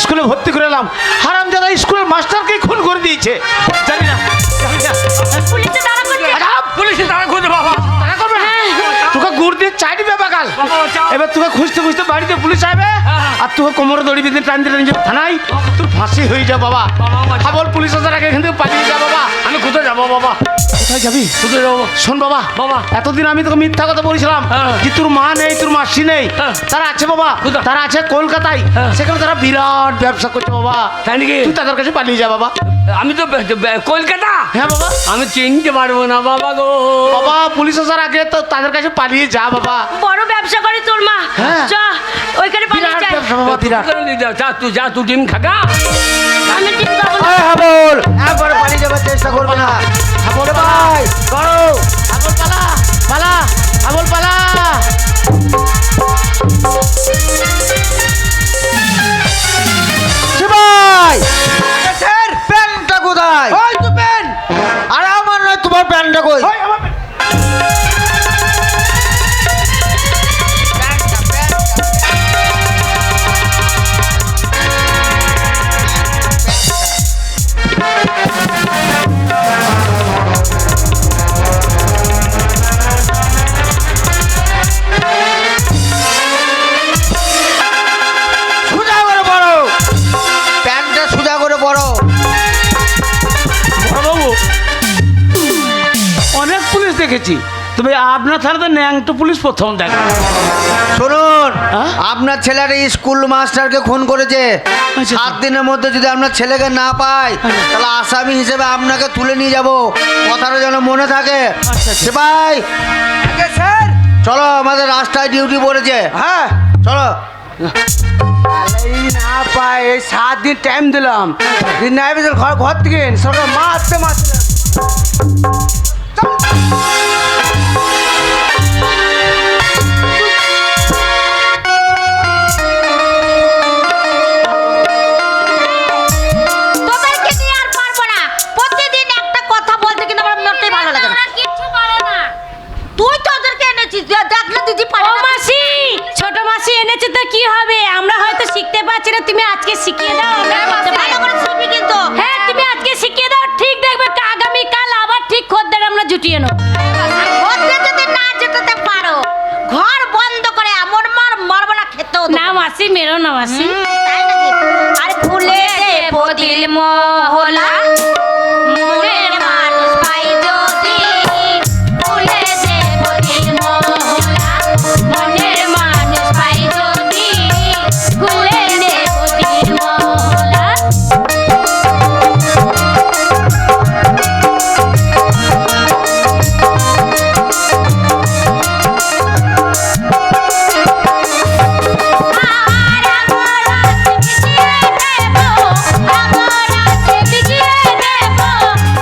স্কুলে ভর্তি করে এলাম, হারামজাদা স্কুলের মাস্টারকে খুন করে দিয়েছে। জানি না পুলিশে তাড়া করছে। পুলিশে তারা খুঁজে বাবা টাকা করবে না। তোকে গুড় দিয়ে চাইবে বাগাল। এবার তোকে খুঁজতে খুঁজতে বাড়িতে পুলিশ আসবে, আর তোকে কোমরে দড়ি বেঁধে টান দিয়ে নিয়ে থানায় তোর ফাঁসি হয়ে যা বাবা। বল পুলিশ আসার আগে এখান থেকে পালিয়ে যা বাবা। আমি কোথায় যাবো বাবা? কোথায় যাবি? কোথায় যাবো শোন বাবা, বাবা। এতদিন আমি তোকে মিথ্যা কথা বলেছিলাম যে তোর মা নেই, তোর মাসি নেই। তারা আছে বাবা, কোথায়? তারা আছে কলকাতায়। সেখানে তারা বিরাট ব্যবসা করছে বাবা। তাই নাকি? তুই তাদের কাছে পালিয়ে যা বাবা। আমি তো কলকাতা। হ্যাঁ বাবা। আমি চিনতে পারবো না বাবা গো। বাবা পুলিশ আসার আগে তো তাদের কাছে পালিয়ে যা বাবা। বড় ব্যবসা করে তোর মা। হ্যাঁ। চ ওইখানে পালিয়ে বিরাট যাই। ব্যবসা বাবা, বিরাট। যা তুই ডিম খাগা। আমি ঠিক যাবো না। হাবল একবারে পালিয়ে যাবার চেষ্টা করবে না। হাবল ভাই করো। হাবল পালা পালা, হাবল পালা। ভাই স্যার প্যান্টটা কোথায়? ওই তো পেন। আরে আমার নয়, তোমার প্যান্টটা কই? ওই আমার পেন। সোজা করে পড়ো, প্যান্টটা সোজা করে পড়ো। বাবু অনেক পুলিশ দেখেছি, তবে আপনার থানাতে ন্যাংটো পুলিশ প্রথম দেখা। শুনুন, হ্যাঁ? আপনার ছেলেটা স্কুল মাস্টারকে খুন করেছে। আচ্ছা। 7 দিনের মধ্যে যদি আপনার ছেলেকে না পাই, তাহলে আসামি হিসেবে আপনাকে তুলে নিয়ে যাব। কথাটা যেন মনে থাকে। আচ্ছা, আচ্ছা। ভাই স্যার চলো, আমাদের রাস্তায় ডিউটি পড়েছে। হ্যাঁ চলো। না পাই, এই 7 দিন টাইম দিলাম, ঘর থেকে সরকার মারতে মারতে। তোদেরকে নিয়ে আর পারবো না। প্রতিদিন একটা কথা বলতে কিন্তু আমার মোটেই ভালো লাগে না। কিচ্ছু পারে না। তুই তো ওদেরকে এনেছিস, দেখলে দিদি পারে না। মাসি, ছোট মাসি এনেছে তো কি হবে? আমরা হয়তো শিখতে পারছি না, তুমি আজকে শিখিয়ে দাও। আমরা করতে পারি। ভালো করে শিখবি কিন্তু। হ্যাঁ, তুমি আজকে শিখিয়ে দাও, ঠিক দেখবে আগামী কাল আবার ঠিক খদ্দের আমরা জুটিয়ে নেব। ওদের যদি না যেতে পারো, ঘর বন্ধ করে এমন মারবো না, খেতেও দেবো না মাসি, মেরো না মাসি। তাই নাকি? আর ফুলে দেব দিল মহলা, মনের মানুষ পাই যদি। ফুলে দেব দিল মহলা, মনের মানুষ পাই যদি। ফুলে দেব দিল মহলা। আর আমার আছে বিজিয়ে দেব, আমার আছে বিজিয়ে দেব।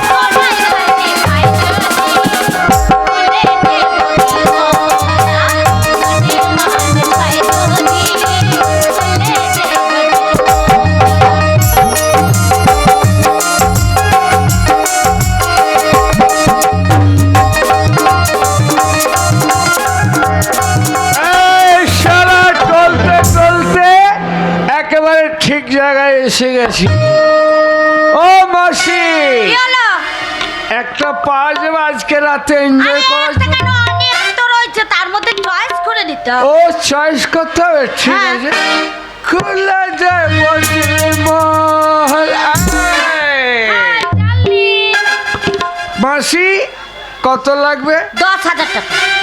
মনের মানুষ পাই যদি। ফুলে দেব দিল মহলা, মনের মানুষ পাই যদি। ফুলে দেব দিল মহলা। এই সারা চলতে চলতে একেবারে ঠিক জায়গায় এসে গেছি। ও মাসি, কি হলো? একটা পাওয়া যাবে আজকে রাতে এনজয় করা? একটা কেন, অনেক তো রয়েছে, তার মধ্যে চয়েস করে নিতে হবে। ও চয়েস করতে হবে, ঠিক হ্যাঁ। আছে। খুলে যায় বদির মহল। মাসি কত লাগবে? 10,000 টাকা।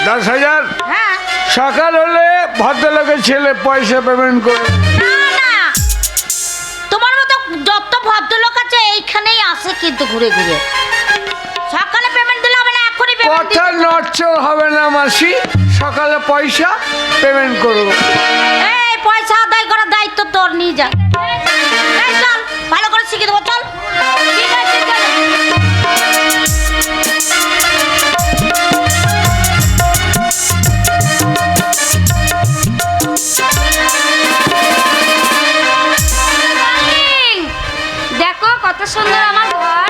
10,000? হ্যাঁ। সকাল হলে ভদ্রলোকের ছেলে পয়সা পেমেন্ট করে। না না, তোমার মতো যত ভদ্রলোক আছে এইখানেই আসে কিন্তু ঘুরে ঘুরে। সকালে পেমেন্ট দিলে হবে না, এখনই পেমেন্ট কথা নড়চড় হবে না মাসি, সকালে পয়সা পেমেন্ট করবো। এই পয়সা আদায় করার দায়িত্ব তোর, নিয়ে যা। এই চল, ভালো করে শিখিয়ে দেবো, চল। ঠিক আছে, চল। দেখো কত সুন্দর আমার ঘর।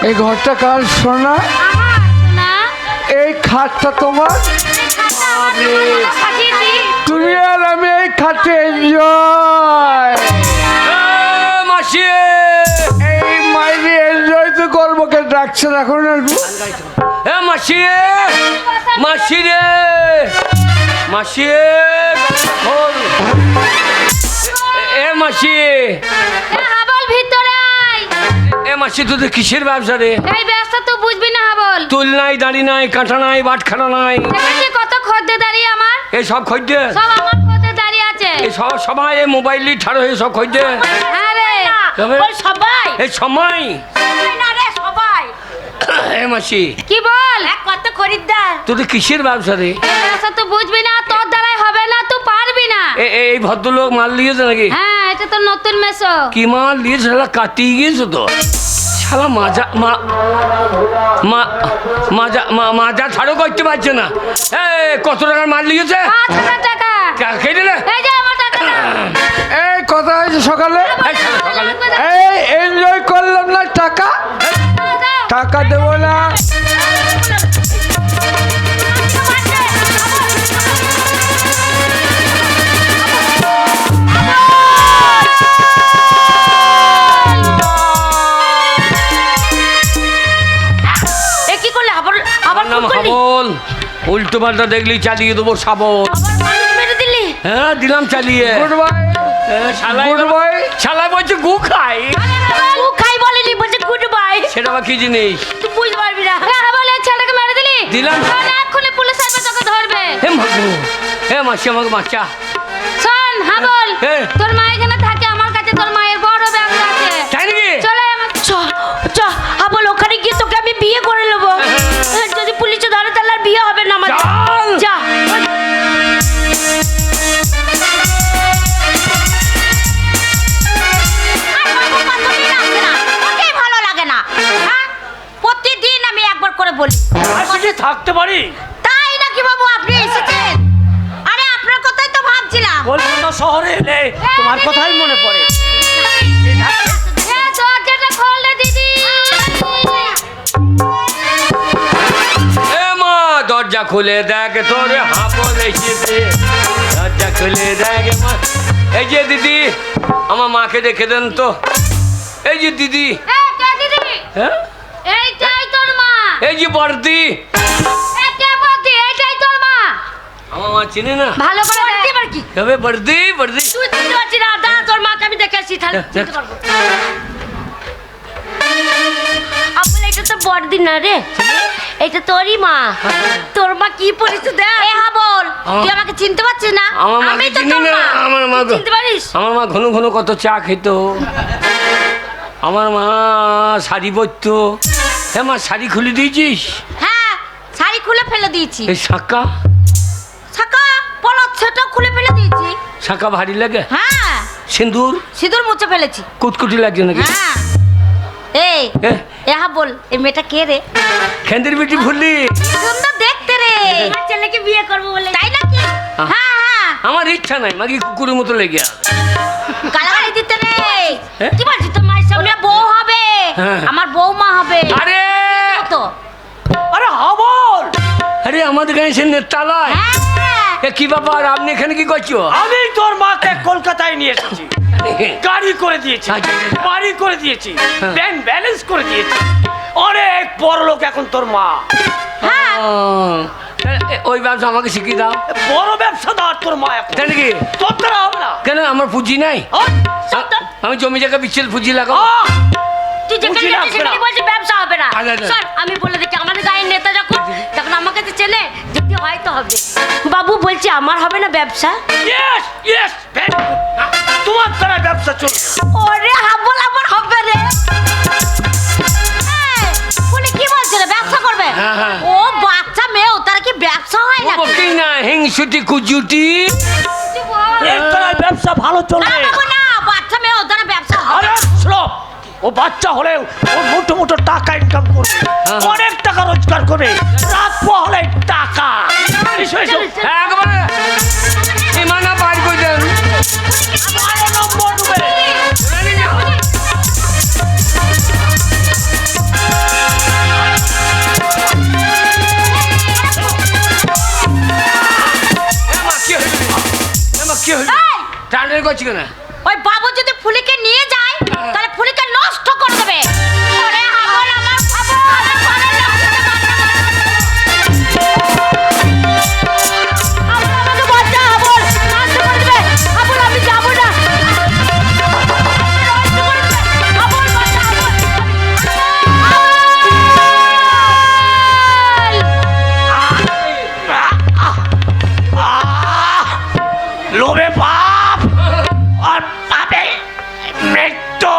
এই ঘরটা কার সোনা? আমার না, এই খাটটা তোমার? সাজিয়েছি। তুমি আর আমি এই খাটে এনজয়। আচ্ছা রাখুন আসবো। এ মাসি মাসি রে মাসি খোল। এ মাসি হাবল ভিতরে আয়। এ মাসি তোদের কিসের ব্যবসা রে? এই ব্যবসা তো বুঝবি না হাবল। তুল নাই, দাড়ি নাই, কাঁটা নাই, বাটখানা নাই। দেখেছি কত খদ্দের দাঁড়িয়ে আমার, এই সব খদ্দে সব আমার খদ্দের দাঁড়িয়ে আছে। এই সবাই এই মোবাইল নিয়ে ঠাড়ো হয়ে সব খদ্দে। হ্যাঁ রে, তবে ওই সবাই এই সময় সবাই না রে, সবাই। এ মাসি কি বল? কত খরিদ্দার। তোদের কিসের ব্যবসা রে? এই ব্যবসা তো বুঝবি না, তোর দ্বারাই হবে না, তুই পারবি না। এই ভদ্রলোক মাল নিয়েছে নাকি? হ্যাঁ, এটা তো নতুন মেসো। কি মাল নিয়েছে? শালা কাটিয়ে গিয়েছে তো শালা। মাজা ছাড়ও করতে পারছে না। কত টাকার মাল নিয়েছে? 5,000 টাকা। খেয়ে দিলে? এই যে আমার টাকাটা। এই কথা হয়েছে সকালে, এই শালা সকালে এই এনজয় করলাম না, টাকা টাকা দেবো না। এ কি করলে? আবার আমার নাম ফোন করলি? হাবল। উল্টো পাল্টা দেখলেই চালিয়ে দেবো শাবল। আবার মানুষ মেরে দিলি? হ্যাঁ দিলাম চালিয়ে। গুড বাই, শালাই গুড বাই। শালা বলছে গু খাই। ও খাই বলেনি, বলছে গুড বাই। সেটা আবার কি জিনিস? তুই বুঝতে পারবি না। হাবলের ছেলেটাকে মেরে দিলি? দিলাম। তাহলে এক্ষুনি পুলিশ আসবে, তোকে ধরবে। হে মাগু, হে মাসি আমাকে বাচ্চা। শোন হাবল, হ্যাঁ। তোর মা এখানে থাকে, আমার কাছে তোর মায়ের বড় ব্যবসা আছে। তাই নাকি? চলে আমার চ চ আবার ওখানে গিয়ে তোকে আমি বিয়ে করে নেবো। যদি পুলিশে ধরে তাহলে আর বিয়ে হবে না আমাদের। চল। যা। আর বাবু বান্ধবী রাখবে না, ওকেই ভালো লাগে না। হ্যাঁ? প্রতিদিন আমি একবার করে বলি। থাকতে পারি তাই নাকি বাবু, আপনি এসেছেন? আরে আপনার কথাই তো ভাবছিলাম। কলকাতা শহরে এলে তোমার কথাই মনে পড়ে। দরজাটা খোল রে দিদি। এ মা দরজা খুলে দেখ, তোর হাবল এসেছে। দরজা খুলে দেখ মা। এই যে দিদি, আমার মাকে দেখে দেন তো। এই যে দিদি। এই কে দিদি? হ্যাঁ এইটাই তোর মা। এই যে বর্দি। এই কে বলতি? এইটাই তোর মা। আমার মা চিনি না। ভালো করে বলতে দেখ। এবার কি? তবে বর্দি বর্দি। তুই চিনতে পারছিস না? দাঁড়া, তোর মাকে আমি দেখে আসছি, তাহলে চিনতে পারবো। আপনি এটা তো বড়দি না রে, এটা তোরই মা। তোর মা কি পরিচয় দেয়? এ হাবল, তুই আমাকে চিনতে পারছিস না? আমার মাকে আমি তো চিনি তোর না। মা। আমার মা তুই চিনতে পারিস? আমার মা ঘন ঘন কত চা খেত। আমার মা শাড়ি পরতো। হ্যাঁ মা, শাড়ি খুলে দিয়েছিস? হ্যাঁ, শাড়ি খুলে ফেলে দিয়েছি। এই শাঁকা শাকা পলক সেটাও খুলে ফেলে দিয়েছি। শাঁকা ভারী লাগে? হ্যাঁ, সিঁদুর সিঁদুর মুছে ফেলেছি। কুটকুটি লাগছে নাকি? হ্যাঁ। এই এ, এ হাবল, এই মেয়েটা কে রে? খেন্দির বিটি ফুললি। সুন্দর দেখতে রে। আমার ছেলেকে বিয়ে করবো বলে। তাই নাকি? হ্যাঁ হ্যাঁ। আমার ইচ্ছা নাই, মাগি কুকুরের মতো লেগে আছে। গালাগালি দিতে রে। হ্যাঁ? কি বলছিস? তোর মায়ের সামনে বউ হবে, হ্যাঁ। আমার বৌমা হবে। আরে তো আরে হাবল, আরে আমাদের গায়ে সে নেতালায়। হ্যাঁ। এ কি ব্যাপার, আপনি এখানে কি করছো? আমি তোর মাকে কলকাতায় নিয়ে এসেছি, গাড়ি করে দিয়েছি, বাড়ি করে দিয়েছি, ব্যাংক ব্যালেন্স করে দিয়েছি, অনেক বড় লোক এখন তোর মা। হ্যাঁ। ও, ওই ব্যবসা আমাকে শিখিয়ে দাও। বড় ব্যবসাদার তোর মা এখন। তাই নাকি? তোর দ্বারা হবে না। কেন, আমার পুঁজি নাই? হ্যাঁ, তোর দ্বারা- আমি জমি জায়গা বিচ্ছেল পুঁজি লাগাবো। হ্যাঁ, তুই যেখানে বুঝি যাচ্ছিস লাগবে না। সেখানে বলছিস ব্যবসা হবে না। আচ্ছা, আচ্ছা। শোন, আমি বলে দেখি, আমাদের গায়ের নেতা যখন, তখন আমাকে তো চেনে, যদি হয় তো হবে। বাবু বলছি আমার হবে না ব্যবসা? Yes, yes, very good. তোমার দ্বারা ব্যবসা চলবে। ওরে হাবল, আমার হবে রে। এই, উনি কি বলছে রে, ব্যবসা করবে? হ্যাঁ, হ্যাঁ। ও বাচ্চা মেয়ে, ও তার কি ব্যবসা হয় ও নাকি? বকেই না, হিংসুটি কুজুটি। এর দ্বারা ব্যবসা ভালো না চলবে। বাবু না, বাচ্চা মেয়ে, ও তার ব্যবসা হবে। আরে শ্রম, ও বাচ্চা হলেও ও মোটো মোটো টাকা ইনকাম করবে, হ্যাঁ। অনেক টাকা রোজগার করবে, রাত হলে টাকা। এসো, এসো। একবারে সীমানা পার করে দেন। 12 নম্বর রুমে। কি হইল? এই! টানের করছি কেন? ওই বাবু যদি ফুলিকে নিয়ে যায়, তাহলে ফুলিকে নষ্ট করে দেবে। ওরে হাবল, আমার হাবল। লোভে পাপ আর পাপে মৃত্যু।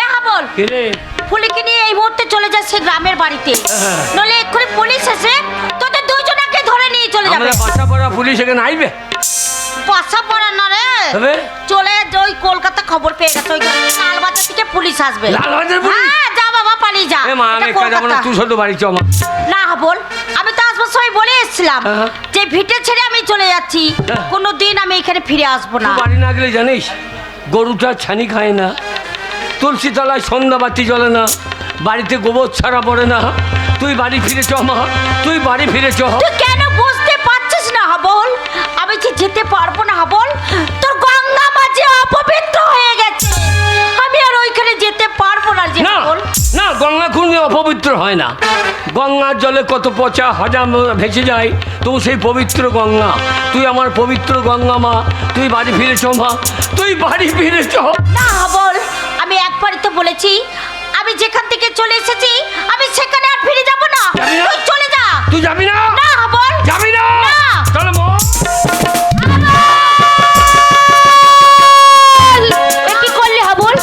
এ হাবল, কে রে? ফুলিকে নিয়ে এই মুহূর্তে চলে যাচ্ছে গ্রামের বাড়িতে, নলে এক্ষুনি পুলিশ এসে তোদের দুজনকে ধরে নিয়ে চলে যাবে। আমরা বাসা পড়া পুলিশ এখানে আইবে? পাশা পড়া না রে, তবে চলে ওই কলকাতা খবর পেয়ে গেছে, ওই লালবাজার থেকে পুলিশ আসবে। লালবাজার পুলিশ? হ্যাঁ, যা বাবা পালিয়ে যা। এ মা, আমি এটা কাজ কলকাতা। তুই শুধু বাড়ি চ মা। না হাবল, আমি তো আসবার সময় বলে এসেছিলাম হ্যাঁ। যে ভিটে ছেড়ে আমি চলে যাচ্ছি, হ্যাঁ। কোনোদিন আমি এখানে ফিরে আসবো না। তুই বাড়ি না গেলে জানিস গরুটা ছানি খায় না, তুলসী তলায় সন্ধ্যাবাতি জ্বলে না, বাড়িতে গোবর ছাড়া পড়ে না। তুই বাড়ি ফিরে চ মা, তুই বাড়ি ফিরে চ। তুই কেন বুঝতে পারছিস না হাবল? আমি যে যেতে পারবো না হাবল, তোর গঙ্গা মাঝে অপবিত্র হয়ে গেছে, আমি আর ওইখানে যেতে পারবো না যে না হাবল। না, গঙ্গা খুঁড়লে অপবিত্র হয় না। গঙ্গার জলে কত পচা হজাম ভেসে যায়, তবু সেই পবিত্র গঙ্গা। তুই আমার পবিত্র গঙ্গা মা, তুই বাড়ি ফিরে চ মা, তুই বাড়ি ফিরে চ। না হাবল, আমি একবারই তো বলেছি আমি যেখান থেকে চলে এসেছি আমি সেখানে আর ফিরে যাব না। যাবি না? তুই চলে যা। তুই যাবি না? না হাবল, যাবি না? না। তাহলে মা, এ কি করলি হাবল?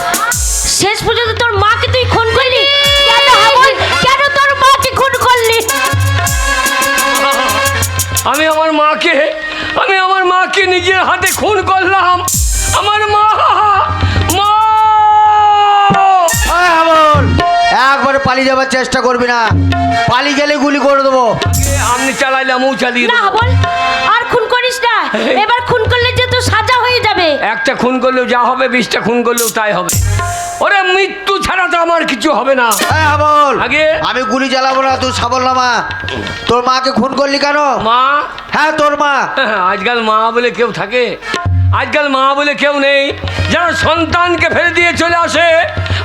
শেষ পর্যন্ত তোর মাকে তুই খুন করলি কেন হাবল? কেন তোর মাকে খুন করলি? আমি আমার মাকে নিজের হাতে খুন করলাম। আমার মা মা আয় হাবল, একবারে পালিয়ে যাবার চেষ্টা করবি না, পালিয়ে গেলে গুলি করে দেবো। আপনি চালাইলে আমিও চালিয়ে না দেবো। হাবল, আর খুন করিস না। এবার খুন করলে যে তোর সাজা হয়ে যাবে। একটা খুন করলেও যা হবে, 20টা খুন করলেও তাই হবে। ওরে মৃত্যু ছাড়া তো আমার কিছু হবে না। আয় হাবল, আগে আমি গুলি চালাবো না, তুই সাবল না মা। তোর মাকে খুন করলি কেন? মা, হ্যাঁ তোর মা। আজকাল মা বলে কেউ থাকে? আজকাল মা বলে কেউ নেই। যারা সন্তানকে ফেলে দিয়ে চলে আসে,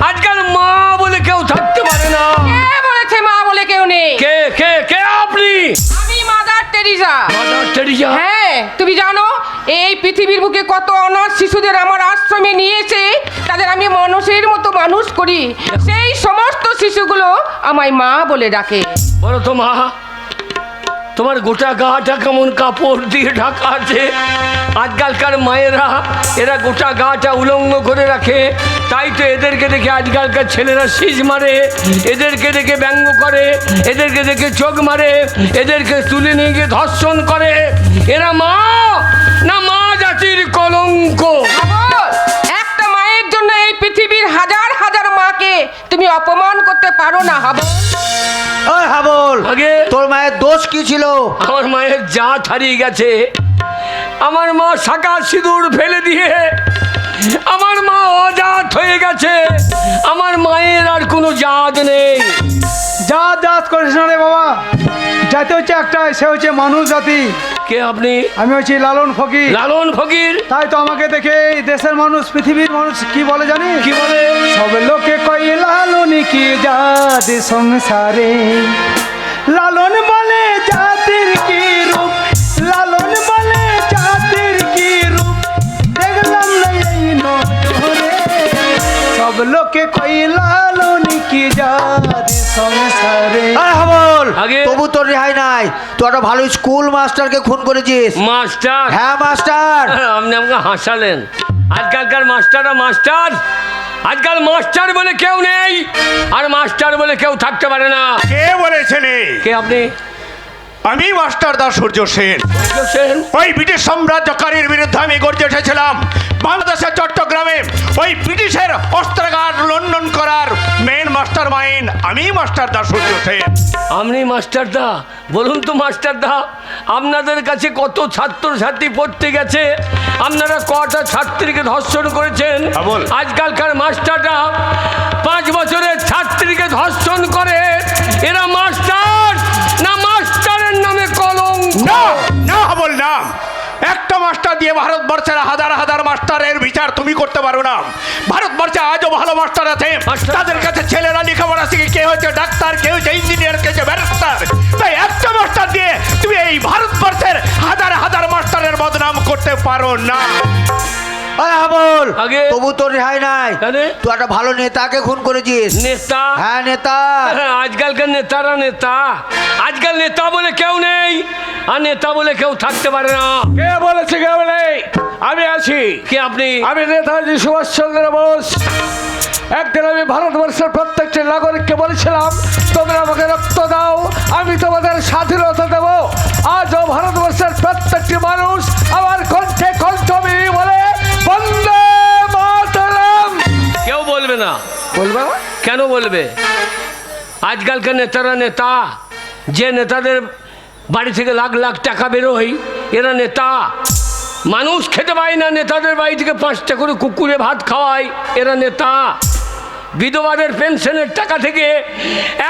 আজকাল মা বলে কেউ থাকতে পারে না। কে বলেছে মা বলে কেউ নেই? কে কে কে আপনি? আমি মাদার টেরিজা। Mother Teresa? হ্যাঁ, তুমি জানো এই পৃথিবীর বুকে কত অনাথ শিশুদের আমার আশ্রমে নিয়েছে, তাদের আমি মানুষের মতো মানুষ করি। সেই সমস্ত শিশুগুলো আমায় মা বলে ডাকে। বলো তো মা, তোমার গোটা গাটা কেমন কাপড় দিয়ে ঢাকা আছে? আজকালকার মায়েরা এরা গোটা গাটা উলঙ্গ করে রাখে, তাই তো এদেরকে দেখে আজকালকার ছেলেরা সিজ মারে, এদেরকে দেখে ব্যঙ্গ করে, এদেরকে দেখে চোখ মারে, এদেরকে তুলে নিয়ে গিয়ে ধর্ষণ করে। এরা মা না মা জাতির কলঙ্ক। বল, একটা মায়ের জন্য এই পৃথিবীর হাজার হাজার মাকে তুমি অপমান করতে পারো না হাবল। ওই হাবল, আগে তোর মায়ের দোষ কি ছিল? আমার মায়ের জাত হারিয়ে গেছে। আমার মা শাঁখা সিঁদুর ফেলে দিয়ে আমার মা অজাত হয়ে গেছে। আমার মায়ের আর কোনো জাত নেই। জাত করিস না রে বাবা, জাতি হচ্ছে একটাই, সে হচ্ছে মানুষ জাতি। কে আপনি? আমি হচ্ছি লালন ফকির। লালন ফকির? তাই তো আমাকে দেখে এই দেশের মানুষ, পৃথিবীর মানুষ কি বলে জানি? কি বলে? সব লোকে কই লালন কি জাত সংসারে, লালন বলে জাতির কি রূপ, লালন বলে জাতির কি রূপ, দেখলাম না এই নজরে। সব লোকে কই লালন কি জাত সংসারে। আয় হাবল, আগে তবু তোর রেহাই নাই, তুই একটা ভালো স্কুল মাস্টারকে খুন করেছিস। মাস্টার? হ্যাঁ মাস্টার। আপনি আমাকে হাসালেন। আজকালকার মাস্টাররা মাস্টার, আজকাল মাস্টার বলে কেউ নেই, আর মাস্টার বলে কেউ থাকতে পারে না। কে বলেছেন? কে আপনি? আমি মাস্টার দা সূর্য সেন। সেন? ওই ব্রিটিশ সাম্রাজ্যকারীর বিরুদ্ধে আমি গর্জে উঠেছিলাম। বাংলাদেশের চট্টগ্রামে ওই ব্রিটিশের অস্ত্রাগার লন্ডন করার মেন মাস্টার মাইন্ড আমি মাস্টার দা সূর্য সেন। আপনি মাস্টার দা? বলুন তো মাস্টার দা, আপনাদের কাছে কত ছাত্রছাত্রী পড়তে গেছে? আপনারা কটা ছাত্রীকে ধর্ষণ করেছেন? বল। আজকালকার মাস্টাররা 5 বছরের ছাত্রীকে ধর্ষণ করে। এরা মাস্টার না মাস্টারের নামে কলঙ্ক? না না বল না, একটা মাস্টার দিয়ে ভারতবর্ষের হাজার হাজার মাস্টারের বিচার তুমি করতে পারো না। ভারতবর্ষে আজও ভালো মাস্টার আছে, মাস্টার? তাদের কাছে ছেলেরা লেখাপড়া শিখে কে হচ্ছে ডাক্তার, কে হচ্ছে ইঞ্জিনিয়ার, কে হচ্ছে ব্যারিস্টার। তাই একটা মাস্টার দিয়ে তুমি এই ভারতবর্ষের হাজার হাজার মাস্টারের বদনাম করতে পারো না। আরে হাবল আগে? তবু তোর রেহাই নাই। কেন? তুই একটা ভালো নেতাকে খুন করেছিস। নেতা? হ্যাঁ নেতা। আজকালকার নেতারা নেতা, আজকাল নেতা বলে কেউ নেই, আর নেতা বলে কেউ থাকতে পারে না। কে বলেছে কেউ নেই? আমি আছি। কে আপনি? আমি নেতাজি সুভাষচন্দ্র বোস। একদিন আমি ভারতবর্ষের প্রত্যেকটি নাগরিককে বলেছিলাম, তোমরা আমাকে রক্ত দাও, আমি তোমাদের স্বাধীনতা দেব। আজও ভারতবর্ষের প্রত্যেকটি মানুষ আমার কণ্ঠে কণ্ঠ মিলিয়ে বলে বন্দে মাতরম। কেউ বলবে না। বলবো? কেন বলবে? আজকালকার নেতারা নেতা, যে নেতাদের বাড়ি থেকে লাখ লাখ টাকা বেরোয় এরা নেতা। মানুষ খেতে পায় না, নেতাদের বাড়ি থেকে 5টা করে কুকুরে ভাত খাওয়ায় এরা নেতা। বিধবাদের পেনশনের টাকা থেকে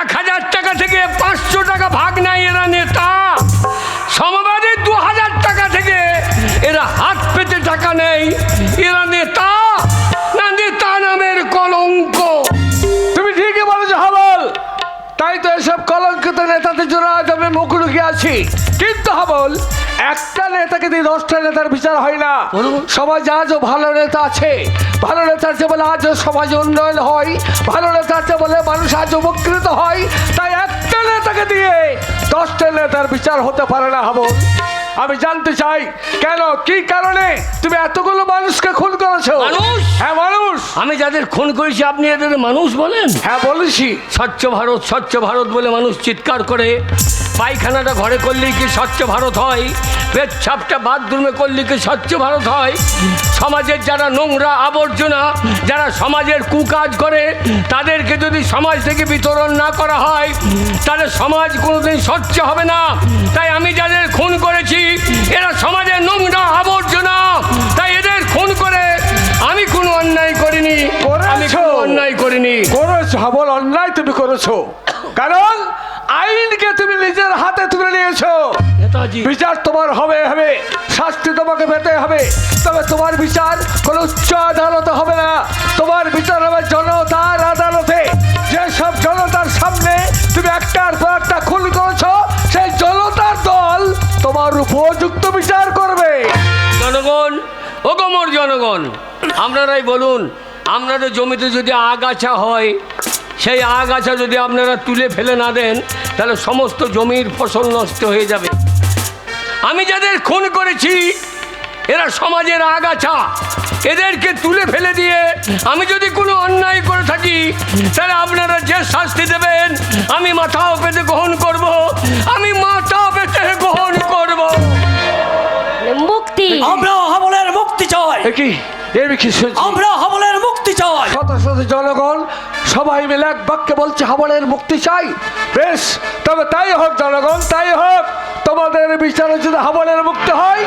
1000 টাকা থেকে 500 টাকা ভাগ নেয় এরা নেতা। সমবাদের 2000 টাকা থেকে এরা হাত পেতে টাকা নেয় এরা নেতা। না নেতা নামের কলঙ্ক। তুমি ঠিকই বলেছো হাবল, তাই তো এসব কলঙ্কিত নেতাদের জন্য আজ আমি মুখ লুকিয়ে আছি। কিন্তু হাবল, একটা নেতাকে দিয়ে 10টা নেতার বিচার হয় না। সমাজে আজও ভালো নেতা আছে, ভালো নেতা আছে বলে আজও সমাজ উন্নয়ন হয়, ভালো নেতা আছে বলে মানুষ আজ উপকৃত হয়। তাই একটা নেতাকে দিয়ে 10টা নেতার বিচার হতে পারে না হাবল। আমি জানতে চাই কেন, কি কারণে তুমি এতগুলো মানুষকে খুন করেছো? মানুষ? হ্যাঁ মানুষ। আমি যাদের খুন করেছি আপনি এদের মানুষ বলেন? হ্যাঁ বলেছি। স্বচ্ছ ভারত, স্বচ্ছ ভারত বলে মানুষ চিৎকার করে। পায়খানাটা ঘরে করলেই কি স্বচ্ছ ভারত হয়? পেচ্ছাপটা বাথরুমে করলে কি স্বচ্ছ ভারত হয়? সমাজের যারা নোংরা আবর্জনা, যারা সমাজের কুকাজ করে, তাদেরকে যদি সমাজ থেকে বিতরণ না করা হয় তাহলে সমাজ কোনোদিন স্বচ্ছ হবে না। তাই আমি যাদের খুন করেছি এরা সমাজের নোংরা আবর্জনা, তাই এদের খুন করে আমি কোনো অন্যায় করিনি, আমি কোনো অন্যায় করিনি। করেছো হাবল, অন্যায় তুমি করেছো, কারণ আইনকে তুমি নিজের হাতে তুলে নিয়েছো। নেতাজি, বিচার তোমার হবে হবে, শাস্তি তোমাকে পেতে হবে। তবে তোমার বিচার কোনো উচ্চ আদালতে হবে না, তোমার বিচার হবে জনতার আদালতে। যেসব জনতার সামনে তুমি একটার পর একটা খুন করেছো, সেই জনতার দল তোমার উপযুক্ত বিচার করবে। জনগণ, ও গোমর জনগণ, আপনারাই বলুন, আপনাদের জমিতে যদি আগাছা হয়, সেই আগাছা যদি আপনারা তুলে ফেলে না দেন তাহলে সমস্ত জমির ফসল নষ্ট হয়ে যাবে। আমি যাদের খুন করেছি এরা সমাজের আগাছা, এদেরকে তুলে ফেলে দিয়ে আমি যদি কোনো অন্যায় করে থাকি তাহলে আপনারা যে শাস্তি দেবেন আমি মাথা পেতে গ্রহণ করব, আমি মাথা পেতে গ্রহণ করব। মুক্তি। আমরা হাবলের মুক্তি চাই, কি আমরা হাবলের মুক্তি চাই। শত শত জনগণ সবাই মিলে এক বাক্যে বলছে হাবলের মুক্তি চাই। বেশ, তবে তাই হোক জনগণ, তাই হোক। তোমাদের বিচারে যদি হাবলের মুক্তি হয়